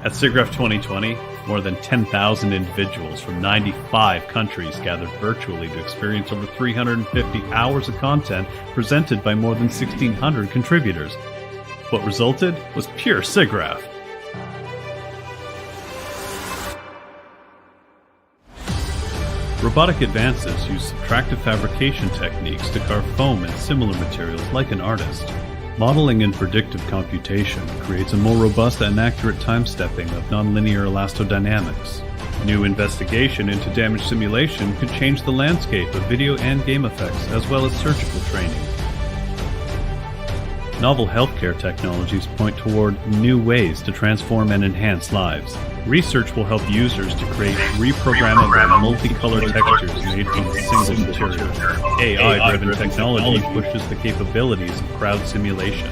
At SIGGRAPH 2020, more than 10,000 individuals from 95 countries gathered virtually to experience over 350 hours of content presented by more than 1,600 contributors. What resulted was pure SIGGRAPH. Robotic advances use subtractive fabrication techniques to carve foam and similar materials like an artist. Modeling and predictive computation creates a more robust and accurate time-stepping of nonlinear elastodynamics. New investigation into damage simulation could change the landscape of video and game effects, as well as surgical training. Novel healthcare technologies point toward new ways to transform and enhance lives. Research will help users to create reprogrammable multicolored textures made from a single material. AI-driven technology pushes the capabilities of crowd simulation.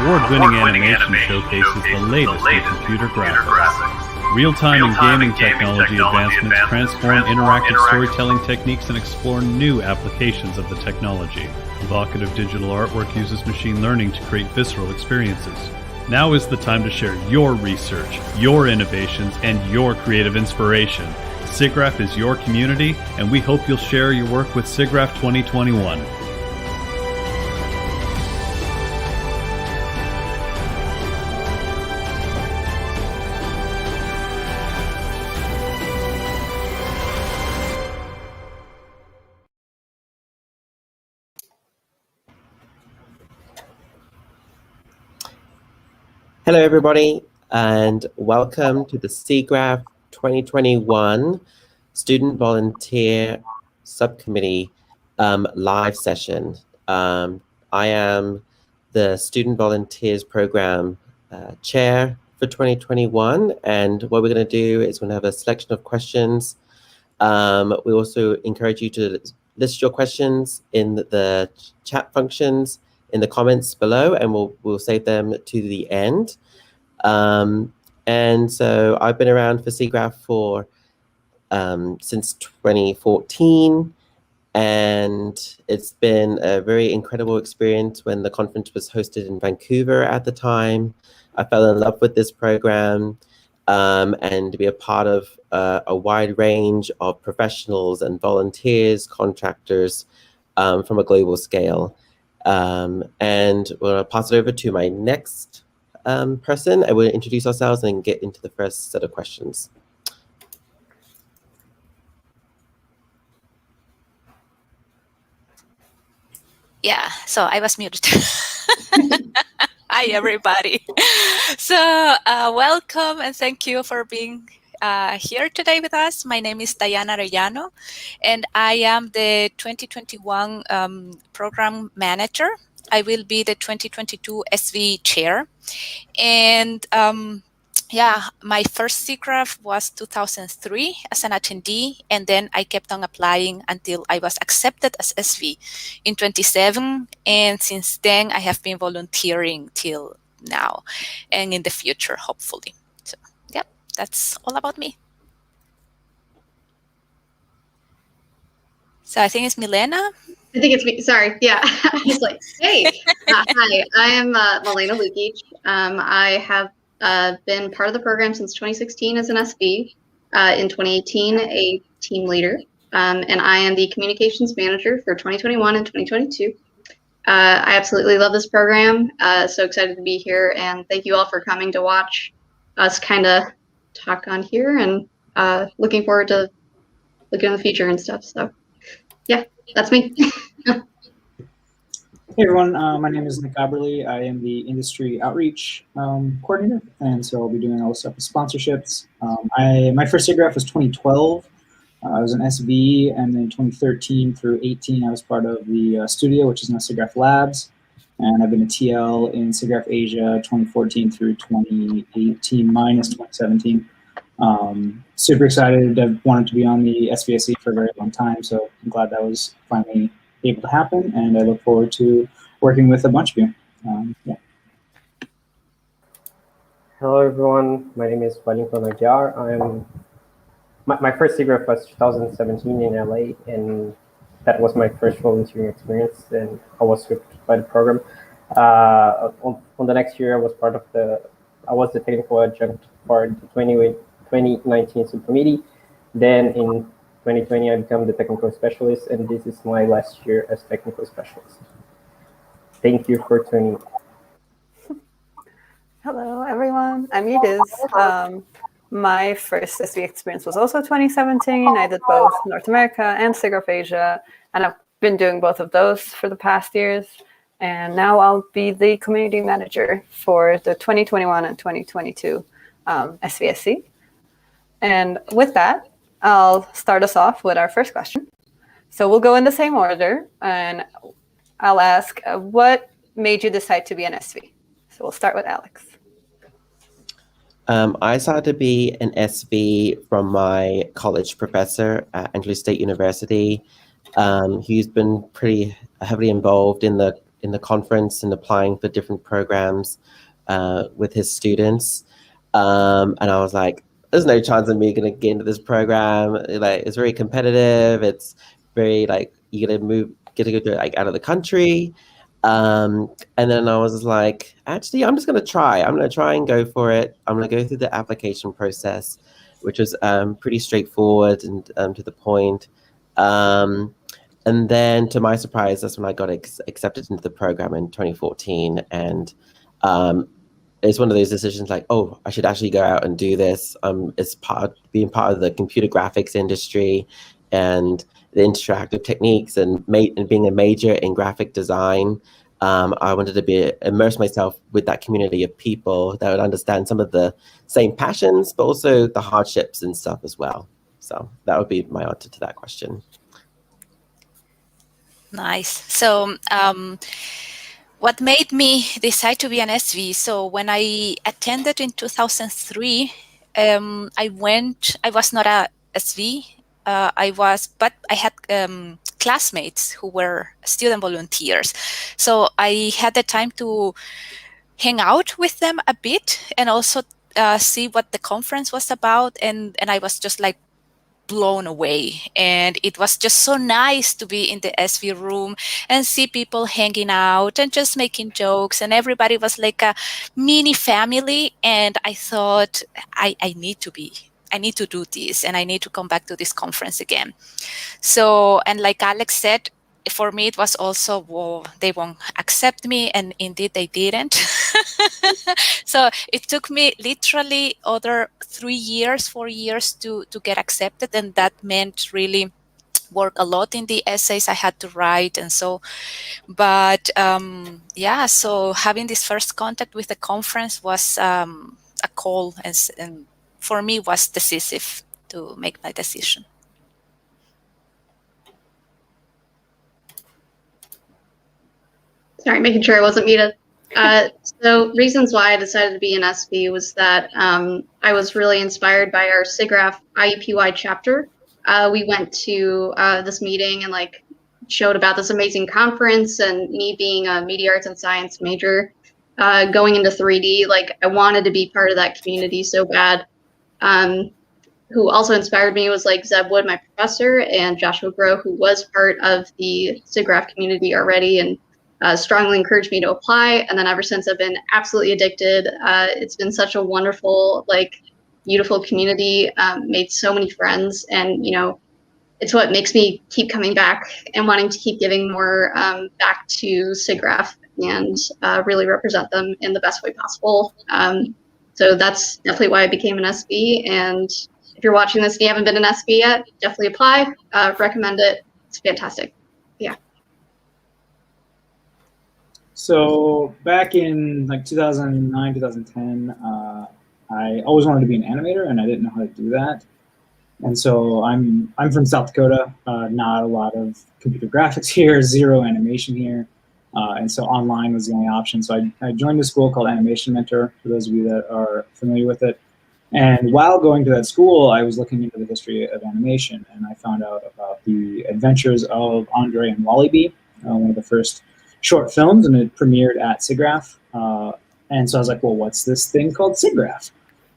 Award-winning animation showcases the latest in computer graphics. Real-time and gaming technology advancements transform interactive storytelling techniques and explore new applications of the technology. Evocative digital artwork uses machine learning to create visceral experiences. Now is the time to share your research, your innovations, and your creative inspiration. SIGGRAPH is your community, and we hope you'll share your work with SIGGRAPH 2021. Hello, everybody, and welcome to the SIGGRAPH 2021 Student Volunteer Subcommittee live session. I am the Student Volunteers Program Chair for 2021, and what we're going to do is we're going to have a selection of questions. We also encourage you to list your questions in the chat functions in the comments below, and we'll save them to the end. And so I've been around for SIGGRAPH for since 2014, and it's been a very incredible experience. When the conference was hosted in Vancouver at the time, I fell in love with this program, and to be a part of a wide range of professionals and volunteers, contractors from a global scale. And we'll pass it over to my next person, and we'll introduce ourselves and get into the first set of questions. Yeah, so I was muted. Hi, everybody. So welcome and thank you for being here today with us. My name is Diana Arellano, and I am the 2021 Program Manager. I will be the 2022 SV Chair. And yeah, my first SIGGRAPH was 2003 as an attendee, and then I kept on applying until I was accepted as SV in 2007. And since then, I have been volunteering till now and in the future, hopefully. So, yeah, that's all about me. So I think it's Milena. I think it's me. Sorry. Yeah. I was like, hey. Hi, I am Milena Lukic. I have been part of the program since 2016 as an SV. In 2018, a team leader. And I am the communications manager for 2021 and 2022. I absolutely love this program. So excited to be here. And thank you all for coming to watch us kind of talk on here, and looking forward to looking in the future and stuff. So yeah, that's me. Hey everyone, my name is Nick Aberly. I am the industry outreach coordinator, and so I'll be doing all the stuff with sponsorships. My first SIGGRAPH was 2012. I was an SV, and then 2013 through 18, I was part of the studio, which is now SIGGRAPH Labs, and I've been a TL in SIGGRAPH Asia 2014 through 2018 minus 2017. Super excited. I've wanted to be on the SVSC for a very long time, so I'm glad that was finally able to happen, and I look forward to working with a bunch of you. Yeah. Hello everyone, my name is Wellington Aguiar. My first SIGGRAPH was 2017 in LA, and that was my first volunteering experience, and I was hooked by the program. On the next year, I was the technical adjunct for the 2019 subcommittee. Then in 2020, I became the technical specialist, and this is my last year as technical specialist. Thank you for tuning in. Hello, everyone. I'm Yediz. My first SV experience was also 2017. I did both North America and SIGGRAPH Asia, and I've been doing both of those for the past years. And now I'll be the community manager for the 2021 and 2022 SVSC. And with that, I'll start us off with our first question. So we'll go in the same order, and I'll ask, what made you decide to be an SV? So we'll start with Alex. I decided to be an SV from my college professor at Angelo State University. He's been pretty heavily involved in the conference and applying for different programs with his students. And I was like, there's no chance of me going to get into this program. Like, it's very competitive. It's very like, you get to go like out of the country. And then I was like, actually, I'm just going to try. I'm going to try and go for it. I'm going to go through the application process, which was pretty straightforward and to the point. And then, to my surprise, that's when I got accepted into the program in 2014. And it's one of those decisions like, oh, I should actually go out and do this. It's being part of the computer graphics industry and the interactive techniques and being a major in graphic design. I wanted to immerse myself with that community of people that would understand some of the same passions, but also the hardships and stuff as well. So that would be my answer to that question. Nice. So what made me decide to be an SV? So when I attended in 2003, I was not a SV. But I had classmates who were student volunteers. So I had the time to hang out with them a bit and also see what the conference was about. And I was just like blown away. And it was just so nice to be in the SV room and see people hanging out and just making jokes. And everybody was like a mini family. And I thought, I need to do this, and I need to come back to this conference again. So, and like Alex said, for me, it was also, well, they won't accept me, and indeed they didn't. So it took me literally 4 years to get accepted, and that meant really work a lot in the essays I had to write. And so, but yeah, so having this first contact with the conference was a call, and for me was decisive to make my decision. Sorry, making sure I wasn't muted. So reasons why I decided to be an SV was that I was really inspired by our SIGGRAPH IEP-wide chapter. We went to this meeting and like showed about this amazing conference, and me being a media arts and science major, going into 3D, like I wanted to be part of that community so bad. Who also inspired me was like Zeb Wood, my professor, and Joshua Groh, who was part of the SIGGRAPH community already, and strongly encouraged me to apply. And then ever since, I've been absolutely addicted. It's been such a wonderful, like, beautiful community, made so many friends, and you know, it's what makes me keep coming back and wanting to keep giving more back to SIGGRAPH and really represent them in the best way possible. So that's definitely why I became an SV. And if you're watching this and you haven't been an SV yet, definitely apply. Recommend it. It's fantastic. Yeah. So back in like 2009, 2010, I always wanted to be an animator, and I didn't know how to do that. And so I'm from South Dakota. Not a lot of computer graphics here, zero animation here. And so online was the only option. So I joined a school called Animation Mentor, for those of you that are familiar with it. And while going to that school, I was looking into the history of animation, and I found out about the adventures of Andre and Wally-B, one of the first short films, and it premiered at SIGGRAPH. And so I was like, well, what's this thing called SIGGRAPH?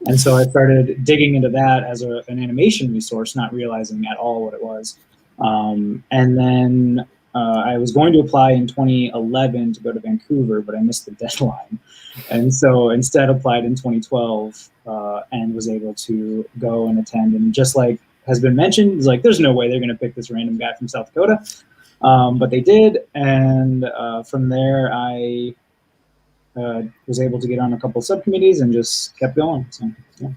And so I started digging into that as an animation resource, not realizing at all what it was. And then I was going to apply in 2011 to go to Vancouver, but I missed the deadline. And so instead applied in 2012 and was able to go and attend. And just like has been mentioned, it's like, there's no way they're going to pick this random guy from South Dakota. But they did. And from there, I was able to get on a couple subcommittees and just kept going. So, yeah.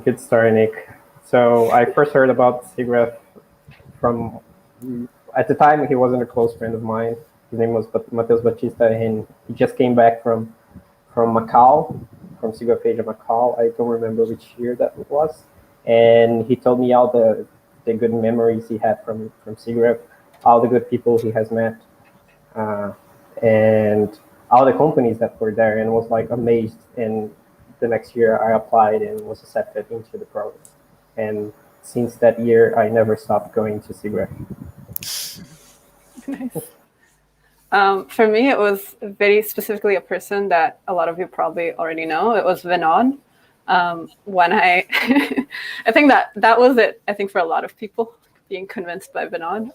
Good story, Nick. So I first heard about SIGGRAPH from, at the time, he wasn't a close friend of mine. His name was Mateus Batista, and he just came back from Macau, from SIGGRAPH Asia Macau. I don't remember which year that was. And he told me all the good memories he had from SIGGRAPH, all the good people he has met, and all the companies that were there, and was like amazed. And the next year I applied and was accepted into the program. And since that year, I never stopped going to SIGGRAPH. Nice. For me, it was very specifically a person that a lot of you probably already know. It was Vinod. When I think that was it, I think, for a lot of people, being convinced by Vinod.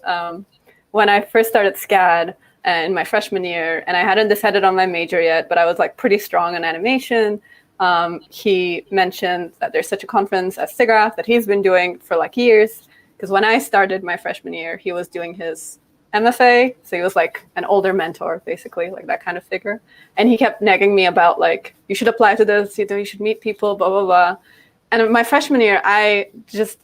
When I first started SCAD in my freshman year, and I hadn't decided on my major yet, but I was like pretty strong in animation. He mentioned that there's such a conference as SIGGRAPH that he's been doing for like years. Because when I started my freshman year, he was doing his MFA. So he was like an older mentor, basically, like that kind of figure. And he kept nagging me about like, you should apply to this, you should meet people, blah, blah, blah. And in my freshman year, I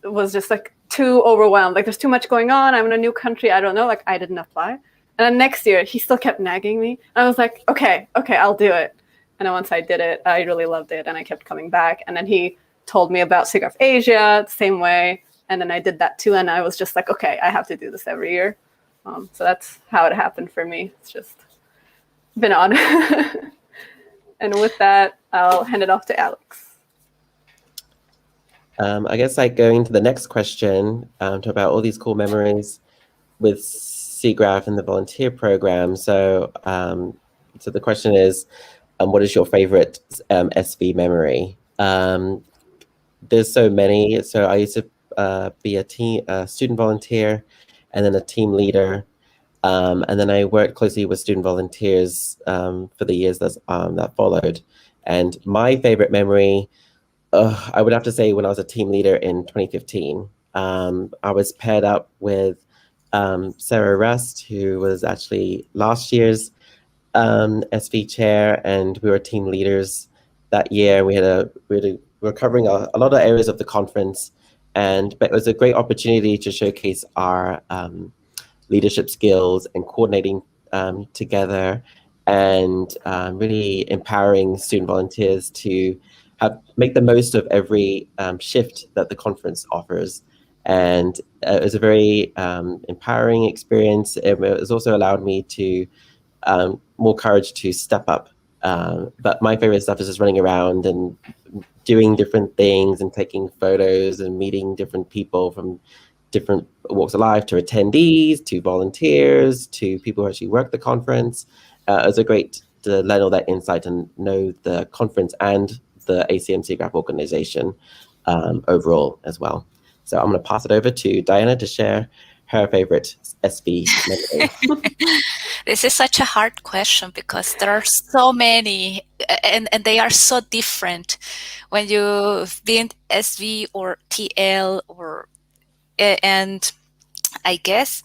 was like too overwhelmed. Like there's too much going on. I'm in a new country. I don't know. Like I didn't apply. And then next year, he still kept nagging me. And I was like, okay, I'll do it. And then once I did it, I really loved it, and I kept coming back. And then he told me about SIGGRAPH Asia the same way, and then I did that too. And I was just like, okay, I have to do this every year. So that's how it happened for me. It's just been on. And with that, I'll hand it off to Alex. I guess like going to the next question, talk about all these cool memories with SIGGRAPH and the volunteer program. So the question is, what is your favorite SV memory? There's so many. So I used to be a student volunteer and then a team leader. And then I worked closely with student volunteers for the years that followed. And my favorite memory, I would have to say when I was a team leader in 2015. I was paired up with Sarah Rust, who was actually last year's SV chair, and we were team leaders that year. We were covering a lot of areas of the conference, but it was a great opportunity to showcase our leadership skills and coordinating together, and really empowering student volunteers to make the most of every shift that the conference offers. And it was a very empowering experience. It has also allowed me to more courage to step up. But my favorite stuff is just running around and doing different things and taking photos and meeting different people from different walks of life, to attendees, to volunteers, to people who actually work the conference. It was a great to learn all that insight and know the conference and the ACM SIGGRAPH organization overall as well. So I'm going to pass it over to Diana to share her favorite SV memory. This is such a hard question because there are so many and they are so different when you've been SV or TL or and I guess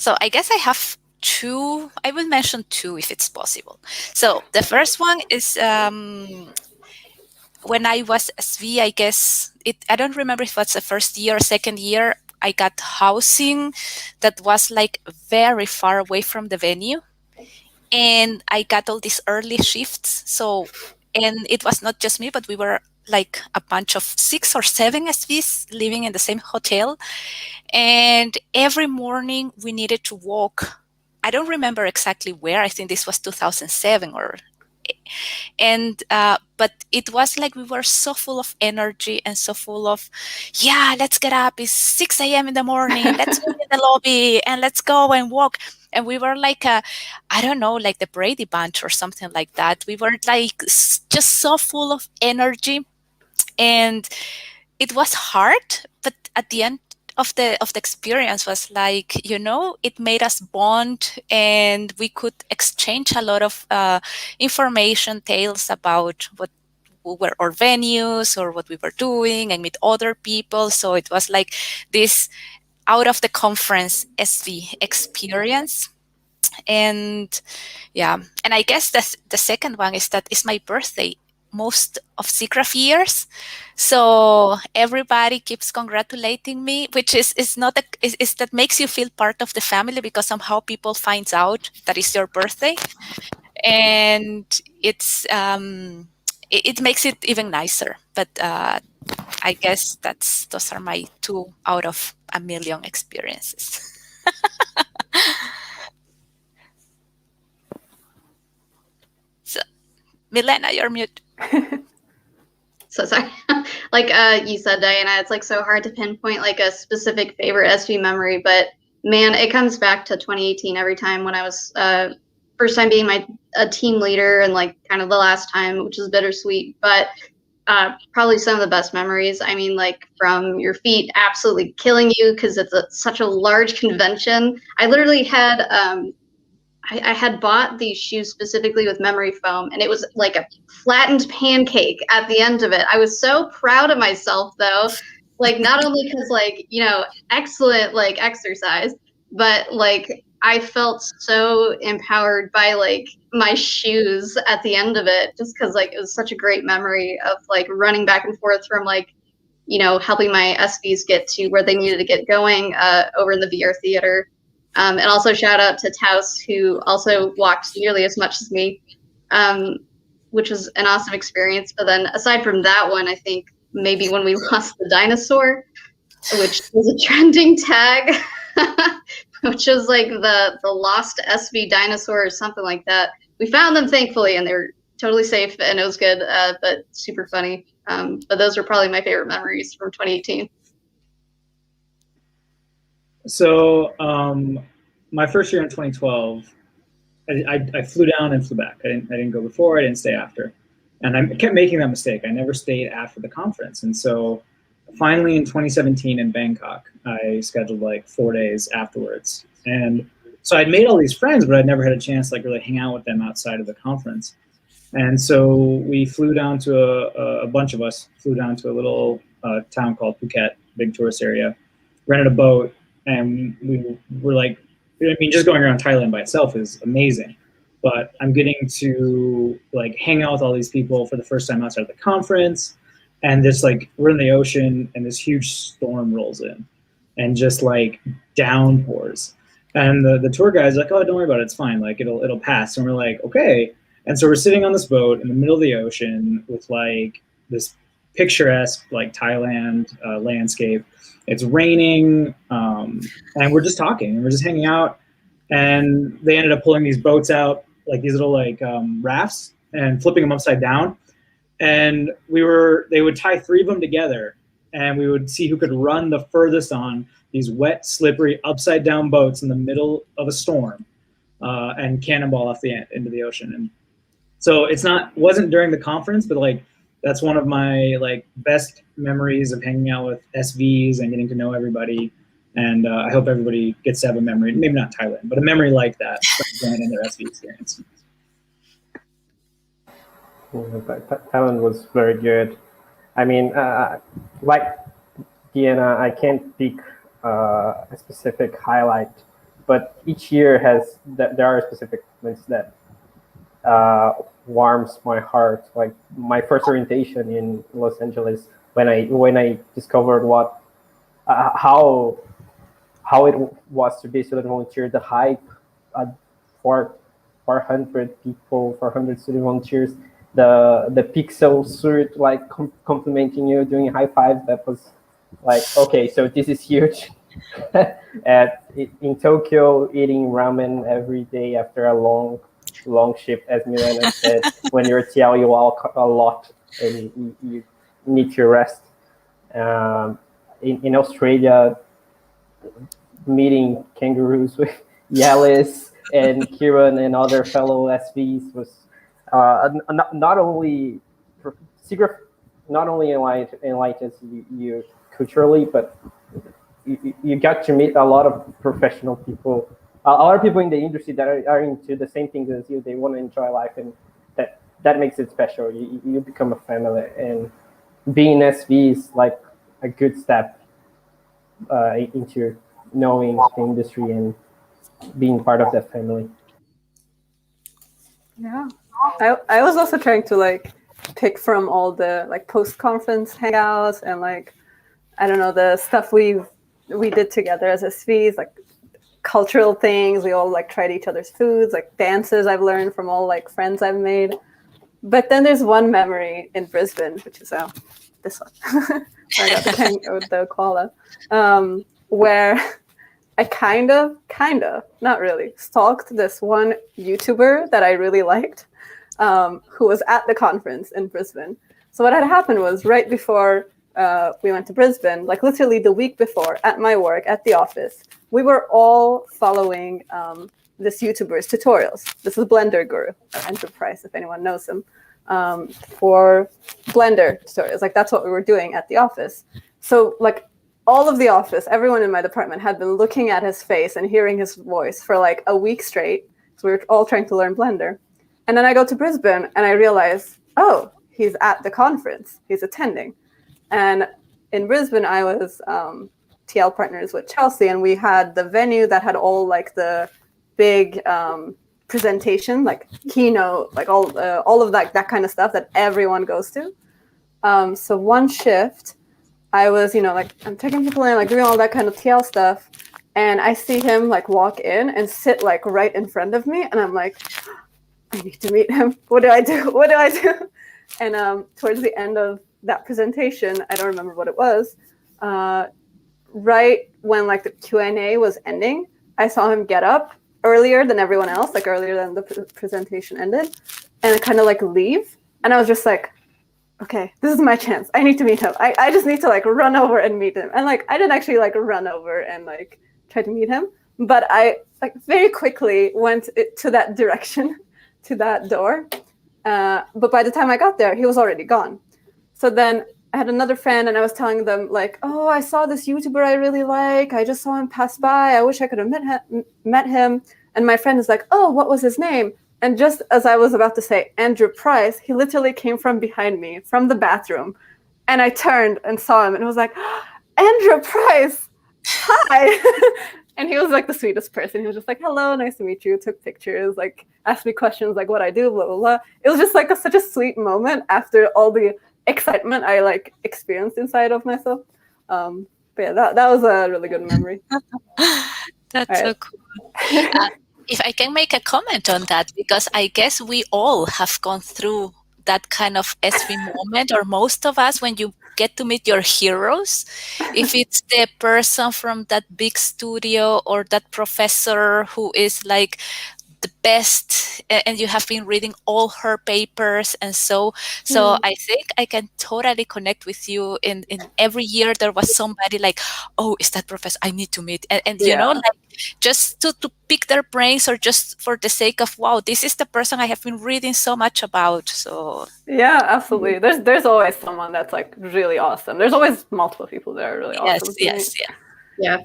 I have two. I will mention two if it's possible. So the first one is when I was SV, I guess I don't remember if it's the first year or second year, I got housing that was like very far away from the venue. And I got all these early shifts. So, and it was not just me, but we were like a bunch of 6 or 7 SVs living in the same hotel. And every morning we needed to walk. I don't remember exactly where. I think this was 2007 but it was like we were so full of energy and so full of, yeah, let's get up. It's 6 a.m. in the morning. Let's go in the lobby and let's go and walk. And we were like, I don't know, like the Brady Bunch or something like that. We were like just so full of energy. And it was hard, but at the end of the experience was like, it made us bond, and we could exchange a lot of information, tales about what were our venues or what we were doing, and meet other people. So it was like this out of the conference SV experience. And yeah, and I guess the second one is that it's my birthday most of SIGGRAPH years, so everybody keeps congratulating me, which is not is that makes you feel part of the family, because somehow people finds out that it's your birthday, and it's it makes it even nicer. But I guess those are my 2 out of a million experiences. So, Milena, you're mute. So sorry. Like you said, Diana, it's like so hard to pinpoint like a specific favorite SV memory, but man, it comes back to 2018 every time, when I was first time being a team leader, and like kind of the last time, which is bittersweet, but probably some of the best memories. I mean, like from your feet absolutely killing you because it's such a large convention. I literally had I had bought these shoes specifically with memory foam, and it was like a flattened pancake at the end of it. I was so proud of myself, though, like not only because like, excellent like exercise, but like I felt so empowered by like my shoes at the end of it, just because like it was such a great memory of like running back and forth from like, helping my SVs get to where they needed to get going over in the VR theater. And also shout out to Taus, who also walked nearly as much as me, which was an awesome experience. But then aside from that one, I think maybe when we lost the dinosaur, which was a trending tag, which was like the lost SV dinosaur or something like that. We found them, thankfully, and they were totally safe, and it was good, but super funny. But those are probably my favorite memories from 2018. So my first year in 2012, I flew down and flew back. I didn't go before. I didn't stay after, and I kept making that mistake. I never stayed after the conference, and so finally in 2017 in Bangkok, I scheduled like 4 days afterwards, and so I'd made all these friends, but I'd never had a chance to like really hang out with them outside of the conference. And so we flew down to a bunch of us flew down to a little town called Phuket, big tourist area, rented a boat. And we were like, I mean, just going around Thailand by itself is amazing, but I'm getting to like hang out with all these people for the first time outside of the conference, and just like we're in the ocean and this huge storm rolls in, and just like downpours, and the tour guide's like, oh, don't worry about it, it's fine, like it'll pass. And we're like, okay. And so we're sitting on this boat in the middle of the ocean with like this picturesque like Thailand landscape. It's raining, and we're just talking, and we're just hanging out. And they ended up pulling these boats out, like these little like rafts, and flipping them upside down. And they would tie 3 of them together, and we would see who could run the furthest on these wet, slippery, upside down boats in the middle of a storm, and cannonball off the end into the ocean. And so wasn't during the conference, but like that's one of my like best memories of hanging out with SVs and getting to know everybody. And I hope everybody gets to have a memory, maybe not Thailand, but a memory like that in their SV experience. Thailand was very good. I mean, like Diana, I can't pick a specific highlight, but each year there are specific moments that warms my heart. Like my first orientation in Los Angeles, when I discovered what how it was to be a student volunteer, the hype for 400 people, 400 student volunteers, the pixel suit like complimenting you, doing high fives. That was like, okay, so this is huge. In Tokyo, eating ramen every day after a long shift, as Milena said, when you're a TL, you walk a lot and you need to rest. In Australia, meeting kangaroos with Yalis and Kieran and other fellow SVs was not only SIGGRAPH not only enlightens you culturally, but you got to meet a lot of professional people, a lot of people in the industry that are into the same things as you. They want to enjoy life, and that makes it special. You become a family, and being SV is like a good step into knowing the industry and being part of that family. Yeah, I was also trying to like pick from all the like post-conference hangouts and like I don't know the stuff we did together as SVs, like cultural things. We all like tried each other's foods, like dances I've learned from all like friends I've made. But then there's one memory in Brisbane, which is this one. I got the koala, where I kind of, not really, stalked this one YouTuber that I really liked, who was at the conference in Brisbane. So what had happened was right before we went to Brisbane, like literally the week before, at my work, at the office, we were all following this YouTuber's tutorials. This is Blender Guru, or Enterprise, if anyone knows him, for Blender tutorials. Like that's what we were doing at the office. So like all of the office, everyone in my department had been looking at his face and hearing his voice for like a week straight. So we were all trying to learn Blender. And then I go to Brisbane and I realize, oh, he's at the conference. He's attending. And in Brisbane, I was TL partners with Chelsea, and we had the venue that had all like the big presentation, like keynote, like all of that kind of stuff that everyone goes to. So one shift, I was, like I'm taking people in, like doing all that kind of TL stuff, and I see him like walk in and sit like right in front of me, and I'm like, I need to meet him. What do I do? What do I do? And towards the end of that presentation, I don't remember what it was, right when like the Q&A was ending, I saw him get up earlier than everyone else, like earlier than the presentation ended, and kind of like leave. And I was just like, okay, this is my chance. I need to meet him. I just need to like run over and meet him. And like I didn't actually like run over and like try to meet him, but I like very quickly went to that direction, to that door. But by the time I got there, he was already gone. So then I had another friend, and I was telling them like, oh, I saw this YouTuber I really like. I just saw him pass by. I wish I could have met him. And my friend is like, oh, what was his name? And just as I was about to say Andrew Price, he literally came from behind me, from the bathroom. And I turned and saw him, and was like, Andrew Price, hi. And he was like the sweetest person. He was just like, hello, nice to meet you. Took pictures, like asked me questions like what I do, blah, blah, blah. It was just like such a sweet moment after all the excitement I like experienced inside of myself. But yeah, that was a really good memory. That's so cool. If I can make a comment on that, because I guess we all have gone through that kind of SV moment, or most of us, when you get to meet your heroes. If it's the person from that big studio or that professor who is like the best, and you have been reading all her papers, and so I think I can totally connect with you. In every year there was somebody like, oh, is that professor I need to meet, and you know, like just to pick their brains, or just for the sake of, wow, this is the person I have been reading so much about. So yeah, absolutely. There's always someone that's like really awesome. There's always multiple people that are really awesome. Yeah.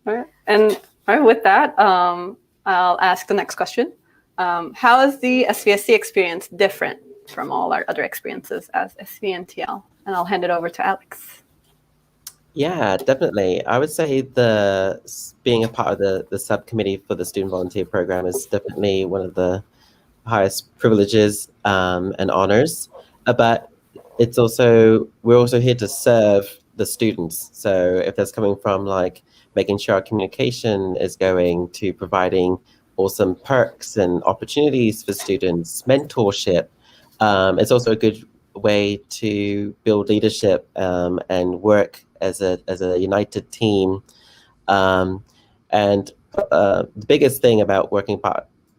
All right. And all right, with that, I'll ask the next question. How is the SVSC experience different from all our other experiences as SV and TL? And I'll hand it over to Alex. Yeah, definitely. I would say being a part of the subcommittee for the student volunteer program is definitely one of the highest privileges and honors. But we're also here to serve the students. So if that's coming from like making sure our communication is going, to providing awesome perks and opportunities for students, mentorship, it's also a good way to build leadership and work as a united team. And the biggest thing about working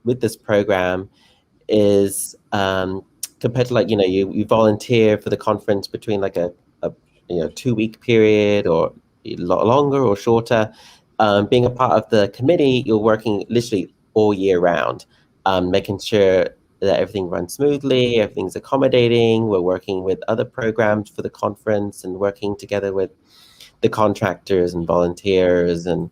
with this program is compared to like, you volunteer for the conference between like a 2-week period, or a lot longer or shorter. Being a part of the committee, you're working literally all year round, making sure that everything runs smoothly, everything's accommodating. We're working with other programs for the conference and working together with the contractors and volunteers and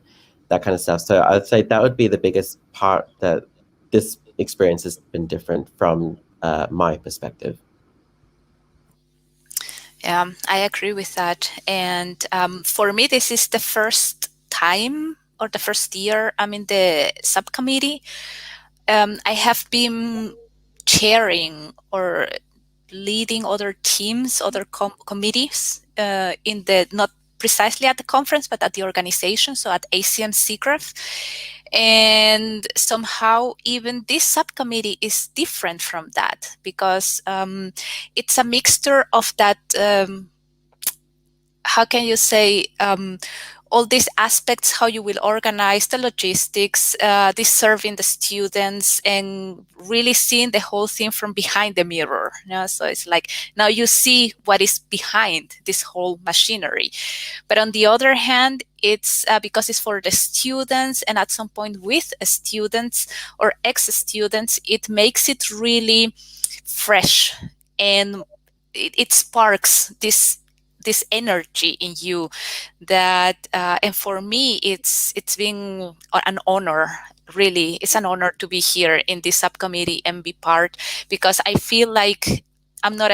that kind of stuff. So I'd say that would be the biggest part, that this experience has been different from my perspective. Yeah, I agree with that. And for me, this is the first time or the first year I'm in the subcommittee. I have been chairing or leading other teams, other committees in the, not precisely at the conference, but at the organization, so at ACM SIGGRAPH. And somehow even this subcommittee is different from that, because it's a mixture of that, how can you say, all these aspects, how you will organize the logistics, this serving the students, and really seeing the whole thing from behind the mirror. So it's like, now you see what is behind this whole machinery. But on the other hand, it's because it's for the students, and at some point with students or ex-students, it makes it really fresh, and it sparks this energy in you that, and for me, it's been an honor. Really, it's an honor to be here in this subcommittee and be part, because I feel like I'm not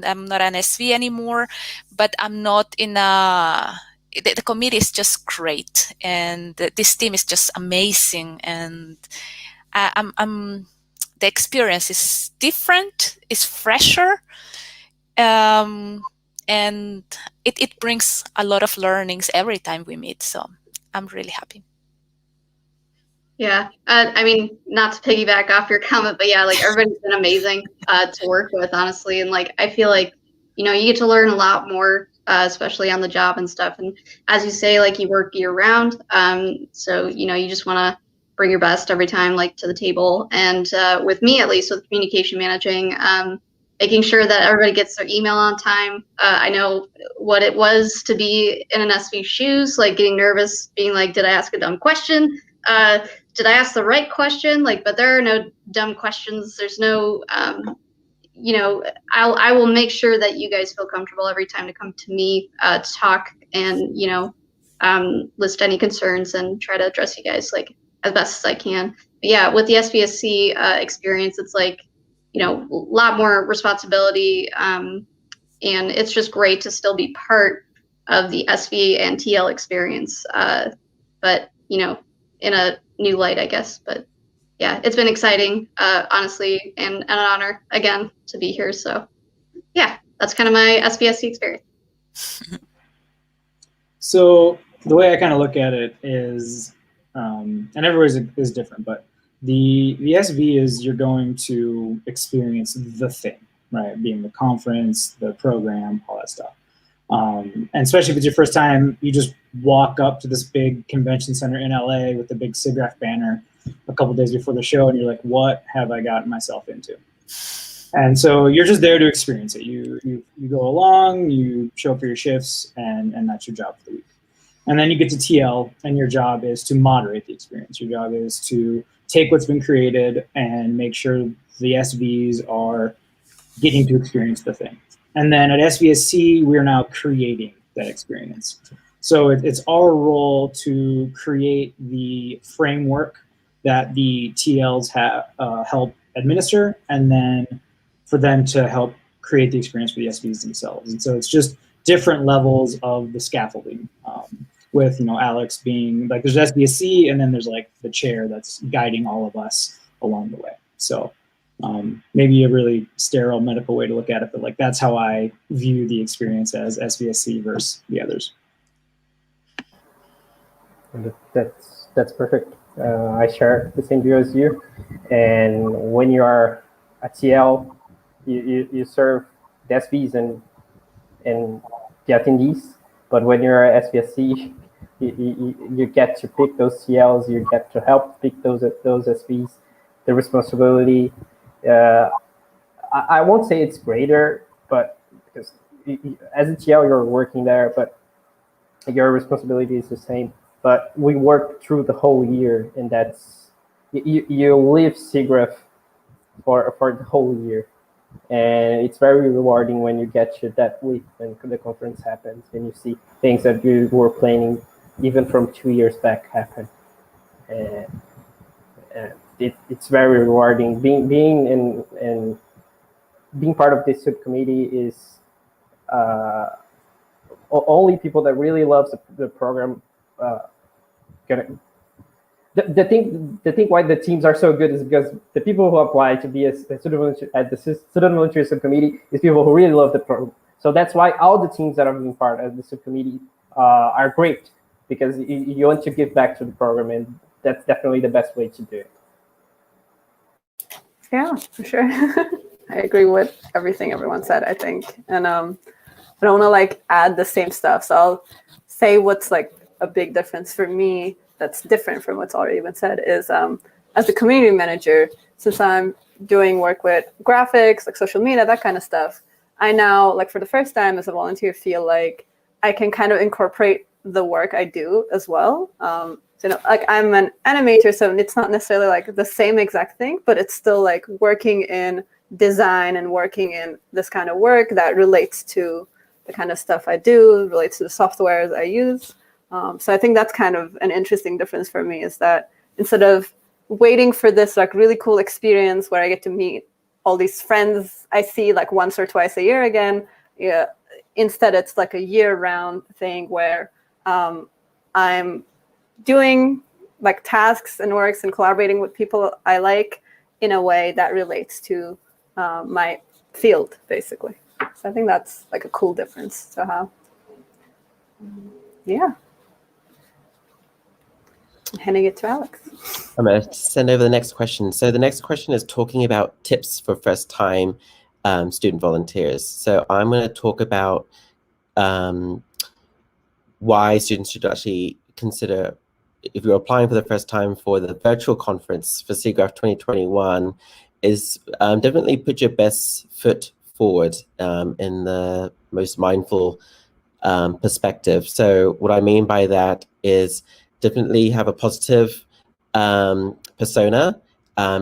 I'm not an SV anymore, but I'm not in a. The committee is just great, and this team is just amazing, and the experience is different, it's fresher. And it brings a lot of learnings every time we meet. So I'm really happy. Yeah, I mean, not to piggyback off your comment, but yeah, like everybody's been amazing to work with, honestly. And like, I feel like, you know, you get to learn a lot more, especially on the job and stuff. And as you say, like you work year round. So, you know, you just want to bring your best every time, like to the table. And with me, at least with communication managing, making sure that everybody gets their email on time. I know what it was to be in an SV shoes, like getting nervous, being like, did I ask a dumb question? Did I ask the right question? Like, but there are no dumb questions. There's no, you know, I will make sure that you guys feel comfortable every time to come to me to talk and, you know, list any concerns and try to address you guys like as best as I can. But yeah, with the SVSC experience, it's like, you know, a lot more responsibility, and it's just great to still be part of the SV and TL experience, but, you know, in a new light, I guess. But yeah, it's been exciting, honestly, and an honor, again, to be here. So yeah, that's kind of my SVSC experience. So the way I kind of look at it is, and everybody's is different, but the SV is you're going to experience the thing, right? Being the conference, the program, all that stuff. And especially if it's your first time, you just walk up to this big convention center in LA with the big SIGGRAPH banner a couple days before the show, and you're like, what have I gotten myself into? And so you're just there to experience it. You go along, you show up for your shifts, and that's your job for the week. And then you get to TL, and your job is to moderate the experience. Your job is to take what's been created and make sure the SVs are getting to experience the thing. And then at SVSC, we're now creating that experience. So it's our role to create the framework that the TLs have help administer, and then for them to help create the experience for the SVs themselves. And so it's just different levels of the scaffolding. With, you know, Alex being like, there's SVSC, and then there's like the chair that's guiding all of us along the way. So maybe a really sterile medical way to look at it, but like that's how I view the experience as SVSC versus the others. That's perfect. I share the same view as you. And when you are at TL, you serve the SVs and the attendees. But when you're at SVSC, you get to pick those TLs, you get to help pick those SVs. The responsibility, I won't say it's greater, but because as a TL, you're working there, but your responsibility is the same. But we work through the whole year, and that's, you live SIGGRAPH for the whole year. And it's very rewarding when you get to that week when the conference happens and you see things that you were planning even from 2 years back happen. And it's very rewarding. Being part of this subcommittee is only people that really love the program gonna. The thing why the teams are so good is because the people who apply to be a student volunteer at the student volunteer subcommittee is people who really love the program. So that's why all the teams that have been part of the subcommittee are great, because you want to give back to the program, and that's definitely the best way to do it. Yeah, for sure. I agree with everything everyone said, I think. And I don't want to add the same stuff. So I'll say what's a big difference for me that's different from what's already been said is as a community manager, since I'm doing work with graphics, social media, that kind of stuff, I now, for the first time as a volunteer, feel like I can kind of incorporate the work I do as well. So, I'm an animator, so it's not necessarily the same exact thing, but it's still working in design and working in this kind of work that relates to the kind of stuff I do, relates to the softwares I use. So I think that's kind of an interesting difference for me, is that instead of waiting for this really cool experience where I get to meet all these friends I see once or twice a year again, instead it's a year-round thing where I'm doing tasks and works and collaborating with people I like in a way that relates to my field, basically. So I think that's a cool difference to have. Yeah. I'm handing it to Alex. I'm going to send over the next question. So the next question is talking about tips for first-time student volunteers. So I'm going to talk about why students should actually consider, if you're applying for the first time for the virtual conference for SIGGRAPH 2021, is definitely put your best foot forward in the most mindful perspective. So what I mean by that is definitely have a positive persona,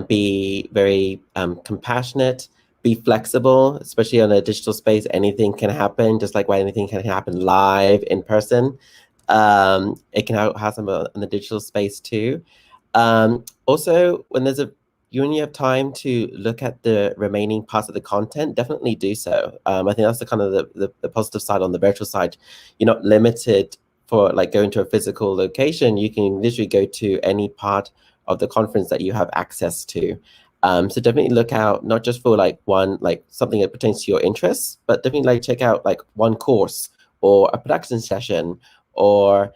be very compassionate, be flexible, especially on a digital space. Anything can happen, just like why anything can happen live in person. It can happen in the digital space too. Also, when you only have time to look at the remaining parts of the content, definitely do so. I think that's the kind of the positive side on the virtual side. You're not limited for going to a physical location. You can literally go to any part of the conference that you have access to. So definitely look out, not just for one, something that pertains to your interests, but definitely check out one course or a production session, or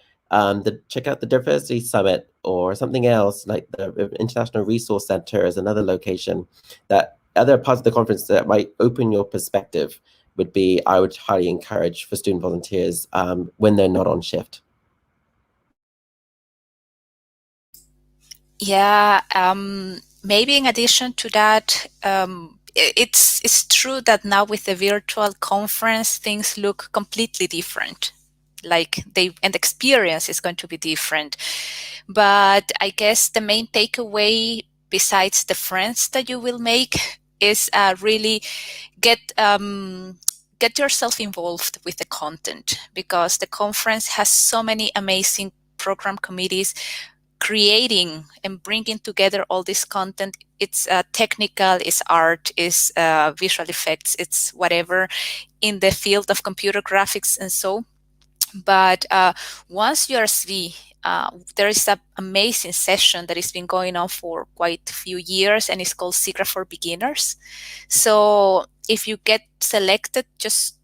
check out the Diversity Summit or something else, like the International Resource Center is another location. That other parts of the conference that might open your perspective I would highly encourage for student volunteers when they're not on shift. Yeah, maybe in addition to that, it's true that now with the virtual conference, things look completely different. And the experience is going to be different. But I guess the main takeaway, besides the friends that you will make, is really get yourself involved with the content, because the conference has so many amazing program committees creating and bringing together all this content. It's technical, it's art, it's visual effects, it's whatever in the field of computer graphics and so. But once you're SV, there is an amazing session that has been going on for quite a few years, and it's called SIGGRAPH for Beginners. So if you get selected, just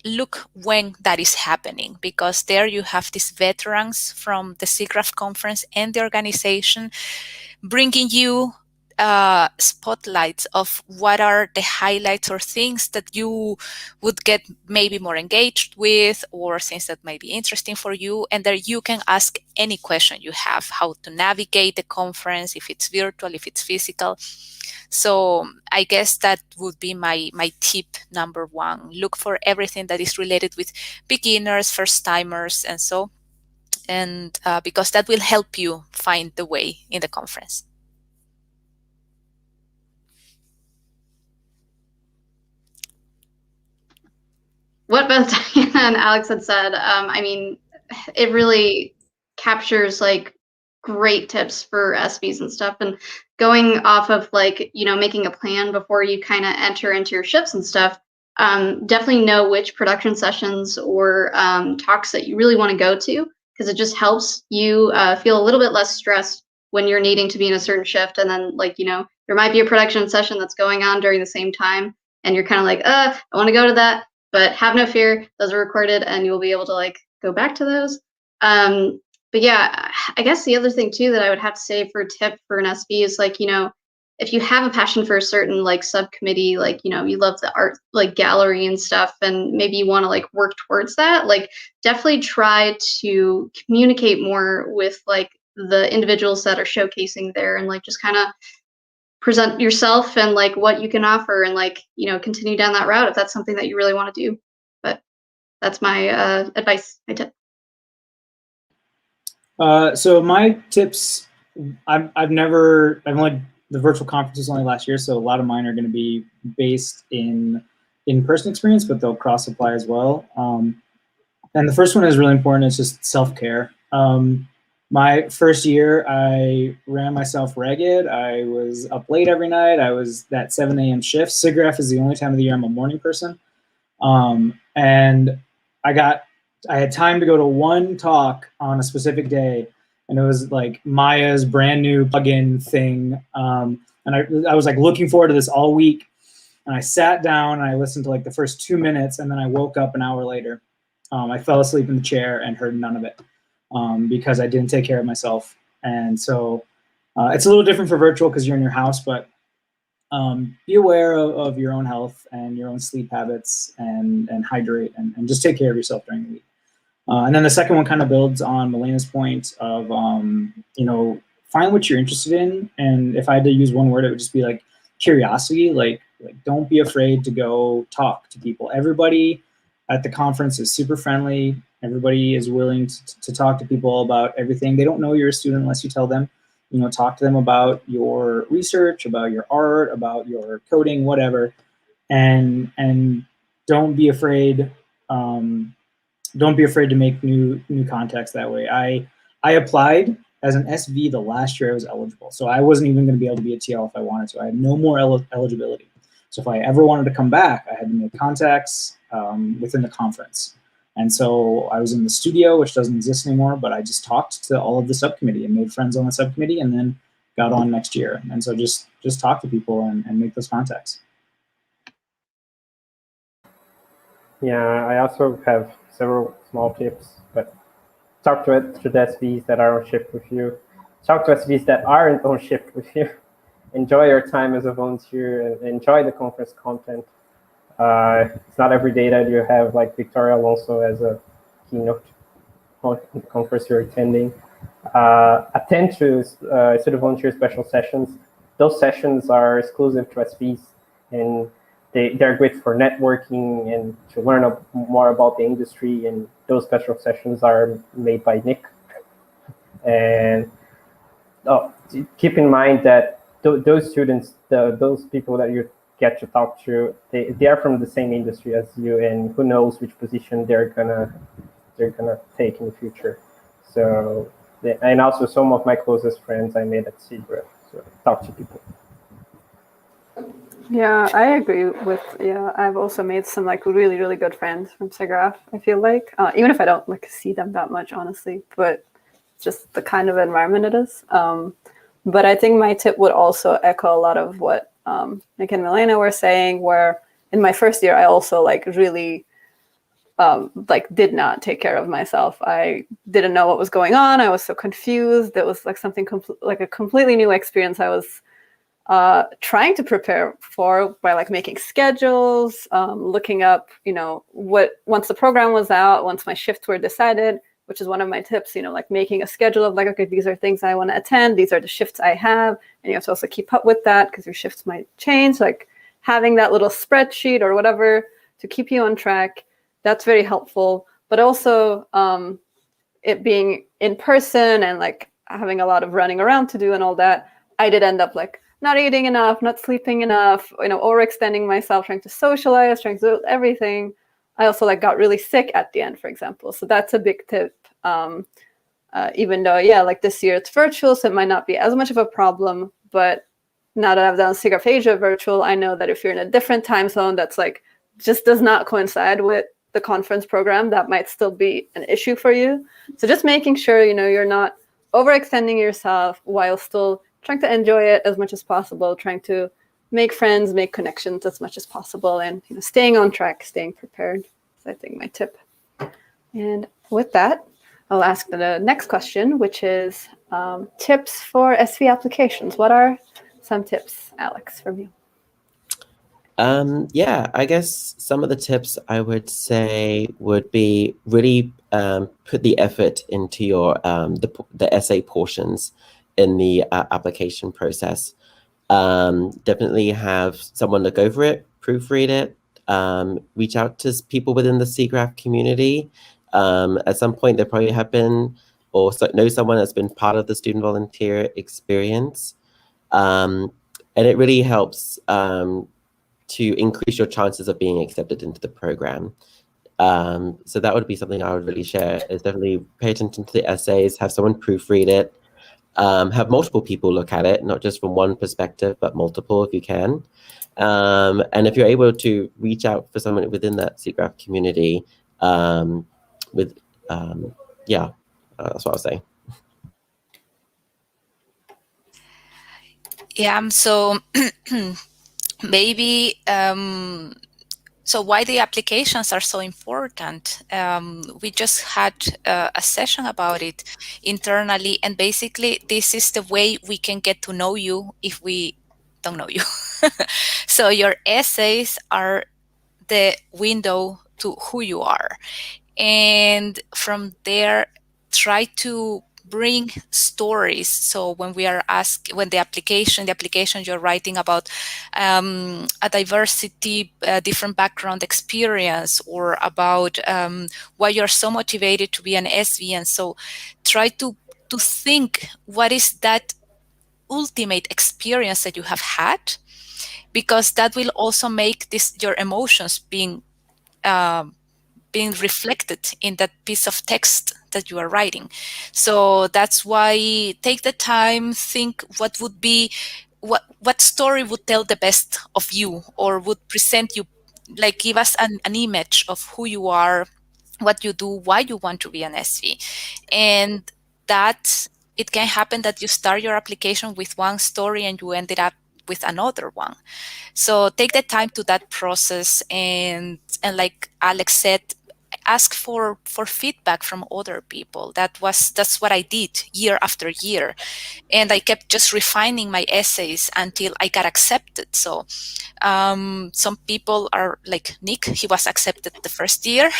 look when that is happening, because there you have these veterans from the SIGGRAPH conference and the organization bringing you spotlights of what are the highlights or things that you would get maybe more engaged with, or things that might be interesting for you. And there you can ask any question you have, how to navigate the conference, if it's virtual, if it's physical. So I guess that would be my tip number one. Look for everything that is related with beginners, first timers, and so. And because that will help you find the way in the conference. what both Diana and Alex had said, I mean, it really captures like great tips for SVs and stuff. And going off of like, you know, making a plan before you kind of enter into your shifts and stuff, definitely know which production sessions or talks that you really want to go to, because it just helps you feel a little bit less stressed when you're needing to be in a certain shift. And then like, you know, there might be a production session that's going on during the same time, and you're kind of like, I want to go to that. But have no fear, those are recorded and you'll be able to like go back to those. But yeah, I guess the other thing too that I would have to say for a tip for an SV is like, you know, if you have a passion for a certain like subcommittee, like, you know, you love the art like gallery and stuff, and maybe you want to like work towards that, like definitely try to communicate more with like the individuals that are showcasing there, and like just kind of present yourself and like what you can offer, and like, you know, continue down that route if that's something that you really want to do. But that's my advice, my tip. So my tips, I've only, the virtual conference was only last year, so a lot of mine are going to be based in in-person experience, but they'll cross apply as well. And the first one is really important. It's just self-care. My first year, I ran myself ragged. I was up late every night. I was that 7 a.m. shift. SIGGRAPH is the only time of the year I'm a morning person. And I had time to go to one talk on a specific day, and it was like Maya's brand new plugin thing. And I was like looking forward to this all week. And I sat down and I listened to like the first 2 minutes, and then I woke up an hour later. I fell asleep in the chair and heard none of it because I didn't take care of myself. And so it's a little different for virtual because you're in your house, but be aware of your own health and your own sleep habits, and hydrate, and just take care of yourself during the week. And then the second one kind of builds on Melena's point of, you know, find what you're interested in. And if I had to use one word, it would just be like curiosity. Like don't be afraid to go talk to people. Everybody at the conference is super friendly. Everybody is willing to talk to people about everything. They don't know you're a student unless you tell them. You know, talk to them about your research, about your art, about your coding, whatever, and don't be afraid. Don't be afraid to make new contacts that way. I applied as an SV the last year I was eligible, so I wasn't even going to be able to be a TL if I wanted to. I had no more eligibility. So if I ever wanted to come back, I had to make contacts within the conference. And so I was in the studio, which doesn't exist anymore, but I just talked to all of the subcommittee and made friends on the subcommittee, and then got on next year. And so just talk to people and make those contacts. Yeah, I also have several small tips, but talk to the SVs that are on shift with you. Talk to SVs that aren't on shift with you. Enjoy your time as a volunteer and enjoy the conference content. It's not every day that you have like Victoria Alonso as a keynote on the conference you're attending. Attend to student volunteer special sessions. Those sessions are exclusive to SVs, and they're great for networking and to learn more about the industry. And those special sessions are made by Nick. And keep in mind that those students, those people that you get to talk to, they are from the same industry as you, and who knows which position they're gonna take in the future. So, and also some of my closest friends I made at SIGGRAPH. So talk to people. Yeah, I agree with, I've also made some like really, really good friends from SIGGRAPH, I feel like, even if I don't like see them that much, honestly, but just the kind of environment it is. But I think my tip would also echo a lot of what Nick and Milena were saying, where in my first year, I also like really did not take care of myself. I didn't know what was going on. I was so confused. It was like something like a completely new experience. I was trying to prepare for by like making schedules, looking up, you know, once the program was out, once my shifts were decided, which is one of my tips, you know, like making a schedule of like, okay, these are things I want to attend. These are the shifts I have. And you have to also keep up with that because your shifts might change. Like having that little spreadsheet or whatever to keep you on track, that's very helpful. But also it being in person and like having a lot of running around to do and all that, I did end up like not eating enough, not sleeping enough, you know, overextending myself, trying to socialize, trying to do everything. I also like got really sick at the end, for example. So that's a big tip. Even though, yeah, like this year it's virtual, so it might not be as much of a problem. But now that I've done SIGGRAPH Asia virtual, I know that if you're in a different time zone that's like just does not coincide with the conference program, that might still be an issue for you. So just making sure, you know, you're not overextending yourself while still trying to enjoy it as much as possible, trying to make friends, make connections as much as possible, and, you know, staying on track, staying prepared is, I think, my tip. And with that, I'll ask the next question, which is tips for SV applications. What are some tips, Alex, from you? Yeah, I guess some of the tips I would say would be really put the effort into your the essay portions in the application process. Definitely have someone look over it, proofread it, reach out to people within the SIGGRAPH community. At some point, there probably have been or know someone that's been part of the student volunteer experience. And it really helps to increase your chances of being accepted into the program. So that would be something I would really share, is definitely pay attention to the essays, have someone proofread it, have multiple people look at it, not just from one perspective, but multiple if you can. And if you're able to reach out for someone within that SIGGRAPH community, yeah, that's what I'll say. Yeah, so maybe, so why the applications are so important. We just had a session about it internally, and basically this is the way we can get to know you if we don't know you. So your essays are the window to who you are. And from there, try to bring stories. So when we are asked, when the application you're writing about a diversity, different background experience, or about why you're so motivated to be an SV. And so try to think, what is that ultimate experience that you have had? Because that will also make your emotions being reflected in that piece of text that you are writing. So that's why take the time, think what would be, what story would tell the best of you, or would present you, like give us an image of who you are, what you do, why you want to be an SV. And that it can happen that you start your application with one story and you ended up with another one. So take the time to that process, and like Alex said, ask for feedback from other people. That's what I did year after year, and I kept just refining my essays until I got accepted. So some people are like Nick, he was accepted the first year.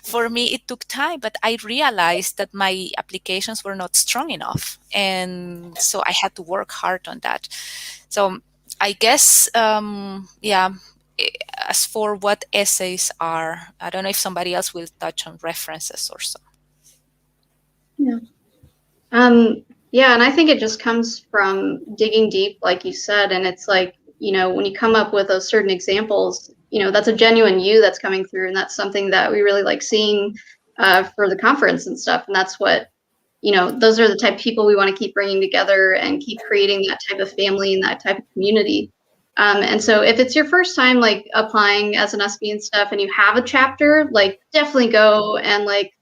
For me, it took time, but I realized that my applications were not strong enough, and so I had to work hard on that. So I guess, yeah, as for what essays are, I don't know if somebody else will touch on references or so. Yeah. Yeah, and I think it just comes from digging deep, like you said, and it's like, you know, when you come up with those certain examples, you know, that's a genuine you that's coming through, and that's something that we really like seeing for the conference and stuff. And that's what, you know, those are the type of people we want to keep bringing together and keep creating that type of family and that type of community. And so if it's your first time like applying as an SV and stuff, and you have a chapter, like definitely go and like